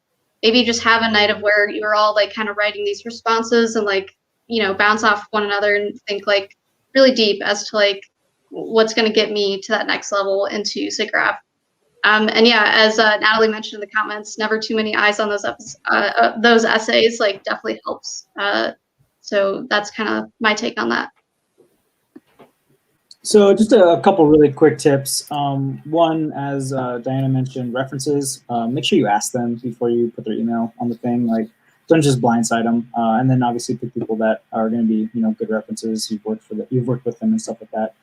maybe just have a night of where you're all like kind of writing these responses and like, you know, bounce off one another and think like really deep as to like what's going to get me to that next level into SIGGRAPH. And yeah, as Natalie mentioned in the comments, never too many eyes on those essays, like definitely helps. So that's kind of my take on that. So just a couple really quick tips. One, as Diana mentioned, references. Make sure you ask them before you put their email on the thing. Like, don't just blindside them. And then obviously pick people that are going to be, you know, good references. You've worked with them and stuff like that.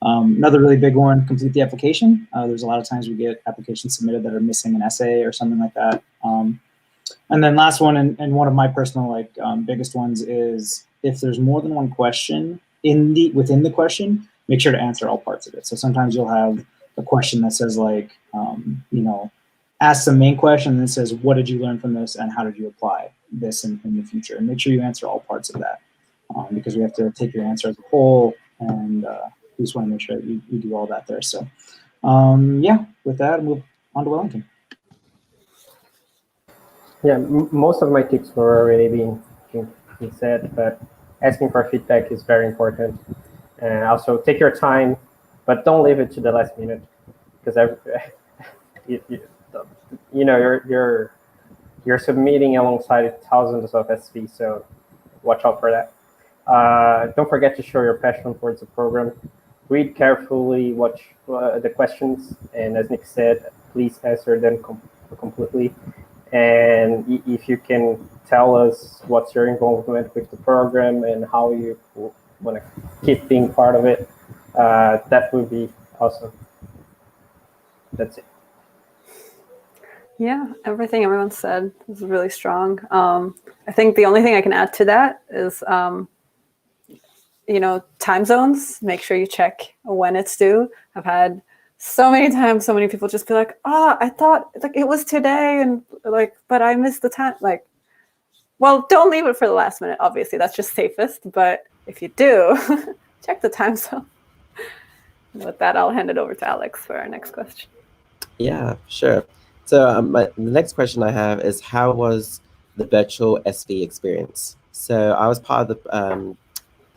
Another really big one: complete the application. There's a lot of times we get applications submitted that are missing an essay or something like that. And then last one, and one of my personal like biggest ones is if there's more than one question within the question, make sure to answer all parts of it. So sometimes you'll have a question that says like, ask the main question and then says, what did you learn from this and how did you apply this in the future? And make sure you answer all parts of that because we have to take your answer as a whole, and we just want to make sure that you do all that there. So yeah, with that, I'll move on to Wellington. Yeah, most of my tips were already being said, but asking for feedback is very important. And also take your time, but don't leave it to the last minute, because you're submitting alongside thousands of SV, so watch out for that. Don't forget to show your passion towards the program. Read carefully, watch the questions, and as Nick said, please answer them completely. And if you can tell us what's your involvement with the program and how you want to keep being part of it, that would be awesome. That's it. Yeah, everything everyone said was really strong. I think the only thing I can add to that is, time zones. Make sure you check when it's due. I've had so many times, so many people just be like, I thought like it was today, and like, but I missed the time. Like, well, don't leave it for the last minute. Obviously, that's just safest. But if you do, check the time zone. With that, I'll hand it over to Alex for our next question. Yeah, sure. So the next question I have is, how was the virtual SV experience? So I was part of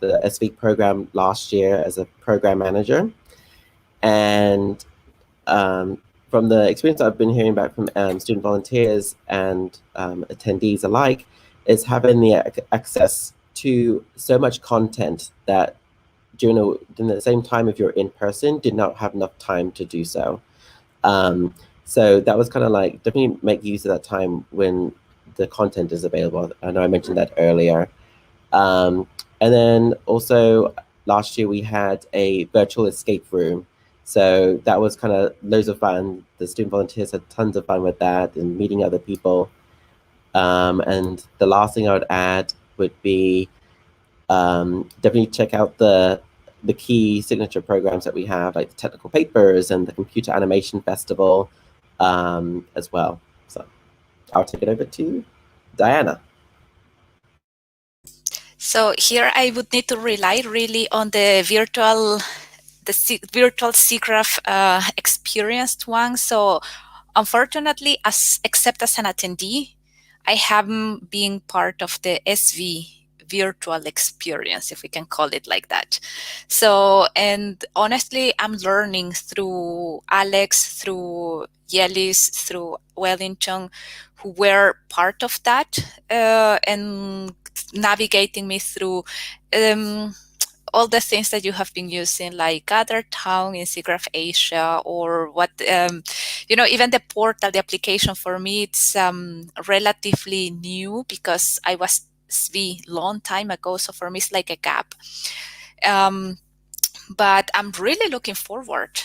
the SV program last year as a program manager. And from the experience I've been hearing back from student volunteers and attendees alike, is having the access to so much content that during the same time, if you're in person, did not have enough time to do so. So that was kind of like, definitely make use of that time when the content is available. I know I mentioned that earlier. And then also last year we had a virtual escape room. So that was kind of loads of fun. The student volunteers had tons of fun with that and meeting other people. And the last thing I would add would be definitely check out the key signature programs that we have, like the technical papers and the computer animation festival as well. So I'll take it over to Diana. So here I would need to rely really on the virtual SIGGRAPH experienced one. So unfortunately, except as an attendee, I haven't been part of the SV virtual experience, if we can call it like that. So, and honestly, I'm learning through Alex, through Yelis, through Wellington, who were part of that and navigating me through all the things that you have been using, like Gather Town in SIGGRAPH Asia, or what, even the portal, the application for me, it's relatively new because I was SV long time ago. So for me, it's like a gap. But I'm really looking forward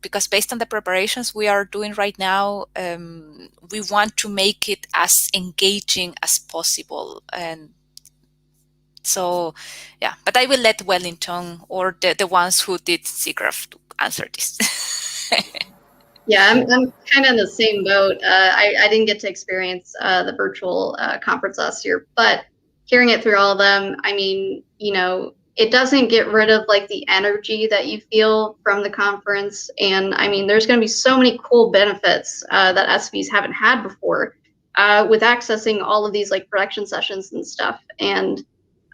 because based on the preparations we are doing right now, we want to make it as engaging as possible. And so, yeah, but I will let Wellington or the ones who did SIGGRAPH to answer this. Yeah, I'm kind of in the same boat. I didn't get to experience the virtual conference last year, but hearing it through all of them, I mean, it doesn't get rid of like the energy that you feel from the conference. And I mean, there's going to be so many cool benefits that SVs haven't had before with accessing all of these like production sessions and stuff. And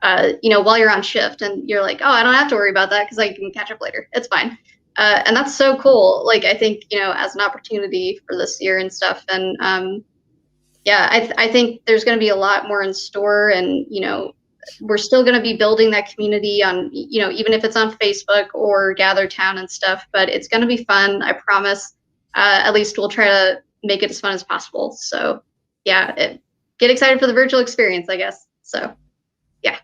while you're on shift and you're like, oh, I don't have to worry about that because I can catch up later. It's fine. And that's so cool. Like, I think, as an opportunity for this year and stuff. And I think there's going to be a lot more in store. And, we're still going to be building that community on, even if it's on Facebook or Gather Town and stuff, but it's going to be fun. I promise. At least we'll try to make it as fun as possible. So yeah, get excited for the virtual experience, I guess. So yeah.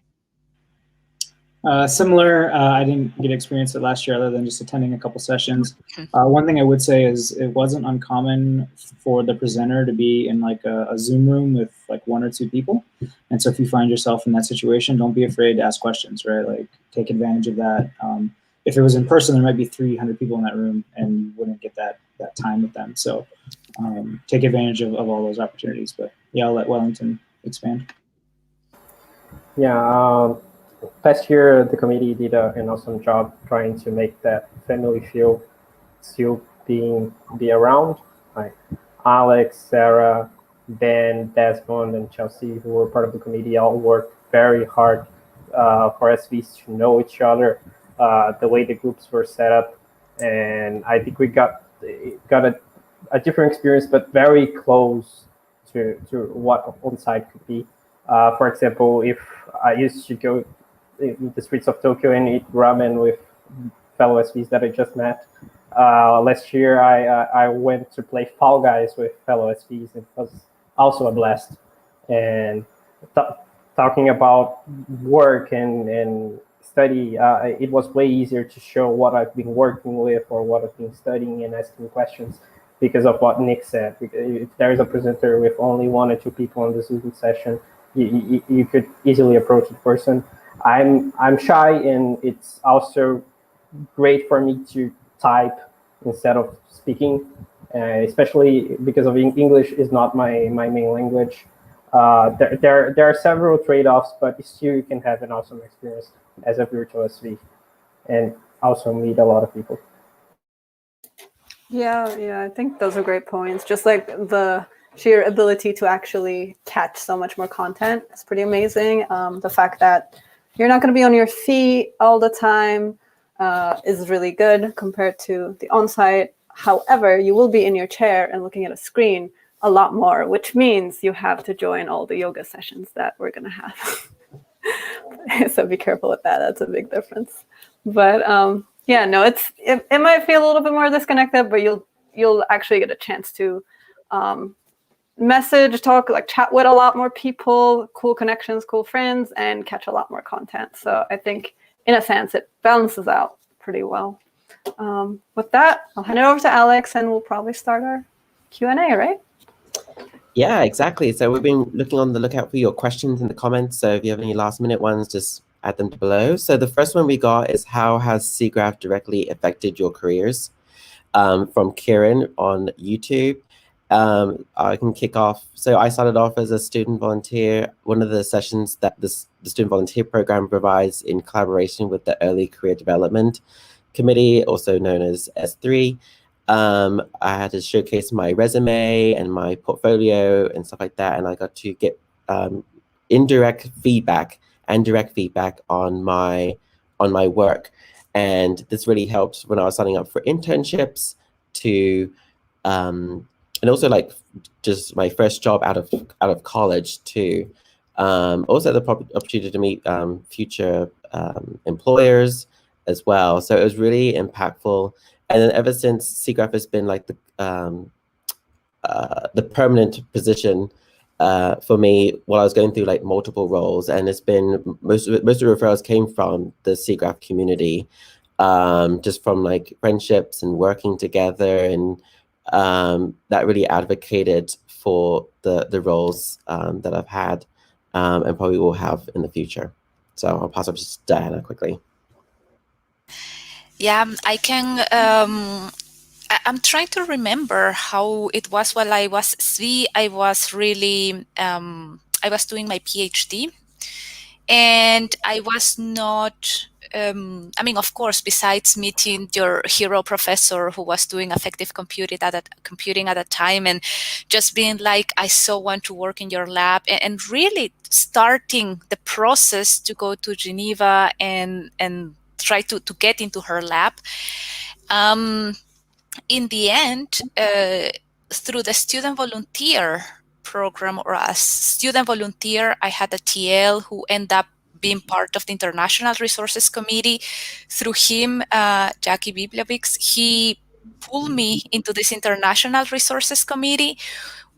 Similar, I didn't get to experience it last year other than just attending a couple sessions. One thing I would say is it wasn't uncommon for the presenter to be in like a Zoom room with like 1 or 2 people. And so if you find yourself in that situation, don't be afraid to ask questions, right? Like take advantage of that. if it was in person, there might be 300 people in that room, and you wouldn't get that time with them. So take advantage of all those opportunities. But yeah, I'll let Wellington expand. Yeah, last year the committee did an awesome job trying to make that family feel still be around. Like Alex, Sarah, Ben, Desmond, and Chelsea, who were part of the committee, all worked very hard for SVs to know each other, the way the groups were set up, and I think we got a different experience, but very close to what on-site could be. For example, if I used to go in the streets of Tokyo and eat ramen with fellow SVs that I just met, last year I went to play Fall Guys with fellow SVs, and it was also a blast. And talking about work and study, it was way easier to show what I've been working with or what I've been studying and asking questions because of what Nick said. If there is a presenter with only 1 or 2 people in the Zoom session, you could easily approach the person. I'm shy, and it's also great for me to type instead of speaking, especially because of English is not my main language. There are several trade-offs, but still you can have an awesome experience as a virtual SV and also meet a lot of people. Yeah, I think those are great points. Just like the sheer ability to actually catch so much more content is pretty amazing. The fact that you're not going to be on your feet all the time is really good compared to the on-site. However, you will be in your chair and looking at a screen a lot more, which means you have to join all the yoga sessions that we're going to have. So be careful with that. That's a big difference. But yeah, no, it might feel a little bit more disconnected, but you'll actually get a chance to message, talk, like chat with a lot more people, cool connections, cool friends, and catch a lot more content. So I think in a sense, it balances out pretty well. With that, I'll hand it over to Alex, and we'll probably start our Q&A, right? Yeah, exactly. So we've been looking on the lookout for your questions in the comments. So if you have any last minute ones, just add them below. So the first one we got is, how has SIGGRAPH directly affected your careers? From Kieran on YouTube. I can kick off. So I started off as a student volunteer. One of the sessions that the student volunteer program provides in collaboration with the Early Career Development Committee, also known as S3. I had to showcase my resume and my portfolio and stuff like that, and I got to get indirect feedback and direct feedback on my work. And this really helped when I was signing up for internships to and also like just my first job out of college too. Also the opportunity to meet future employers as well. So it was really impactful. And then ever since, SIGGRAPH has been like the permanent position for me while I was going through like multiple roles. And it's been, most of the referrals came from the SIGGRAPH community, just from like friendships and working together, and that really advocated for the roles that I've had and probably will have in the future. So I'll pass up to Diana quickly. Yeah, I can. I'm trying to remember how it was while I was SV. I was really, I was doing my PhD, and I was not, I mean, of course, besides meeting your hero professor who was doing effective computing at a time, and just being like, I so want to work in your lab, and really starting the process to go to Geneva and try to get into her lab. In the end, through the student volunteer program, or as student volunteer, I had a TL who ended up being part of the International Resources Committee. Through him, Jackie Bibliovics, he pulled me into this International Resources Committee,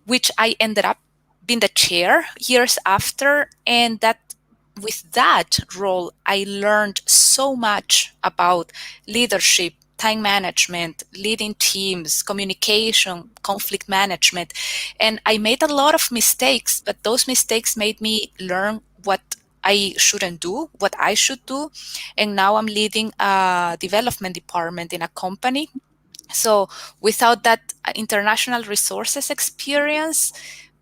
which I ended up being the chair years after. And that with that role, I learned so much about leadership, time management, leading teams, communication, conflict management. And I made a lot of mistakes, but those mistakes made me learn what I shouldn't do, what I should do. And now I'm leading a development department in a company. So without that international resources experience,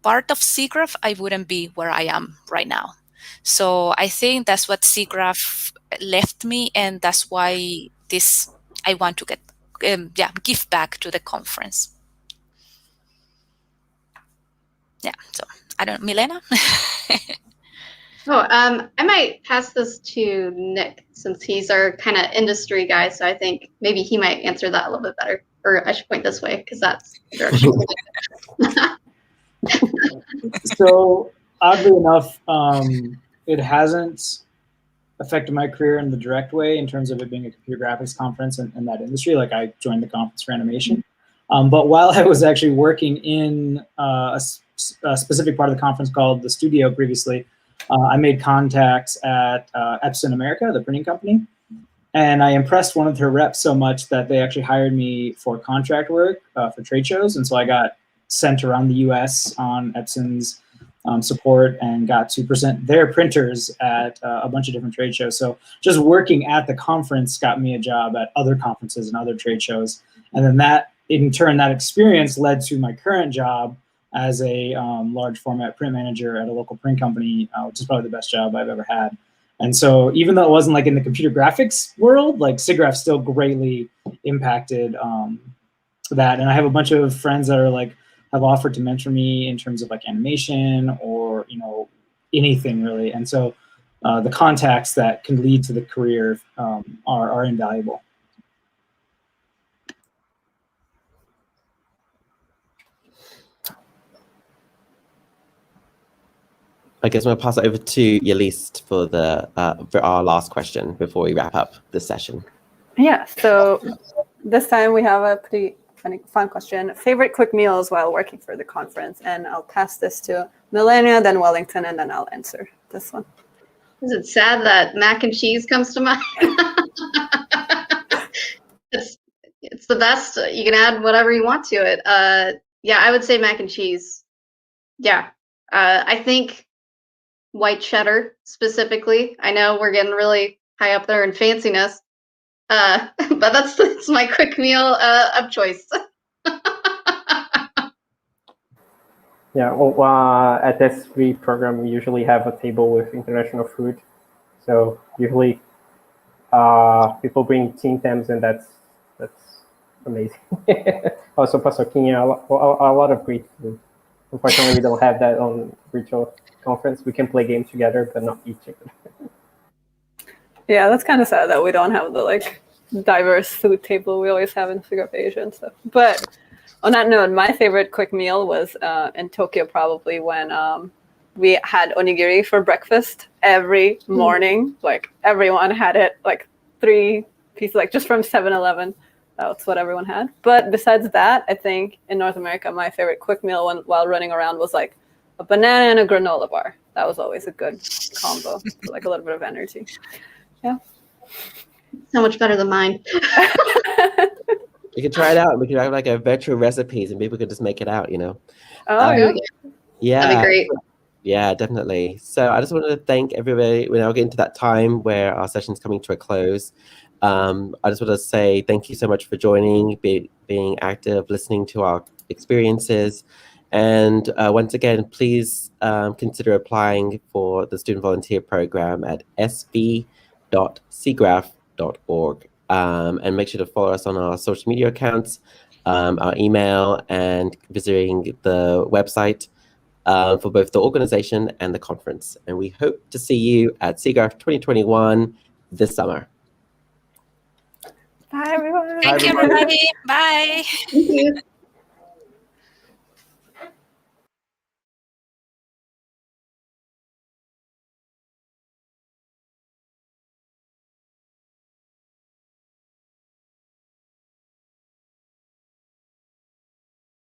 part of SIGGRAPH, I wouldn't be where I am right now. So I think that's what SIGGRAPH left me, and that's why I want to give back to the conference. Yeah, so I don't, Milena? I might pass this to Nick since he's our kind of industry guy. So I think maybe he might answer that a little bit better. Or I should point this way because that's the direction. So oddly enough, it hasn't affected my career in the direct way in terms of it being a computer graphics conference in that industry. Like I joined the conference for animation. But while I was actually working in a specific part of the conference called the studio previously, I made contacts at Epson America, the printing company. And I impressed one of their reps so much that they actually hired me for contract work for trade shows. And so I got sent around the US on Epson's support and got to present their printers at a bunch of different trade shows. So just working at the conference got me a job at other conferences and other trade shows. And then that, in turn, that experience led to my current job as a large format print manager at a local print company, which is probably the best job I've ever had. And so even though it wasn't like in the computer graphics world, like SIGGRAPH still greatly impacted that. And I have a bunch of friends that are like, have offered to mentor me in terms of like animation or, you know, anything really. And so the contacts that can lead to the career are invaluable. I guess I'm going to pass it over to Yelise for our last question before we wrap up the session. Yeah, so this time we have a pretty fun question. Favorite quick meals while working for the conference? And I'll pass this to Milena, then Wellington, and then I'll answer this one. Is it sad that mac and cheese comes to mind? It's the best. You can add whatever you want to it. Yeah, I would say mac and cheese. Yeah, I think white cheddar specifically. I know we're getting really high up there in fanciness, but that's my quick meal of choice. Yeah, well, at SV program, we usually have a table with international food. So usually people bring Tim Tams, and that's amazing. Also paçoquinha, a lot of great food. Unfortunately, we don't have that on virtual conference. We can play games together, but not eat chicken. Yeah, that's kind of sad that we don't have the like diverse food table we always have in SIGGRAPH Asia and stuff. But on that note, my favorite quick meal was in Tokyo, probably when we had onigiri for breakfast every morning. Like everyone had it, like 3 pieces, like just from 7-Eleven. That's what everyone had. But besides that, I think in North America, my favorite quick meal while running around was like a banana and a granola bar. That was always a good combo, for like a little bit of energy. Yeah. So much better than mine. You could try it out. We could have like a virtual recipes and people could just make it out, you know? Oh, yeah. Yeah. That'd be great. Yeah, definitely. So I just wanted to thank everybody. We're now getting to that time where our session's coming to a close. I just want to say thank you so much for joining, being active, listening to our experiences. And once again, please consider applying for the student volunteer program at sv.cgraph.org. And make sure to follow us on our social media accounts, our email, and visiting the website for both the organization and the conference. And we hope to see you at SIGGRAPH 2021 this summer. Bye, everyone. Thank you, everybody. Bye. Thank you.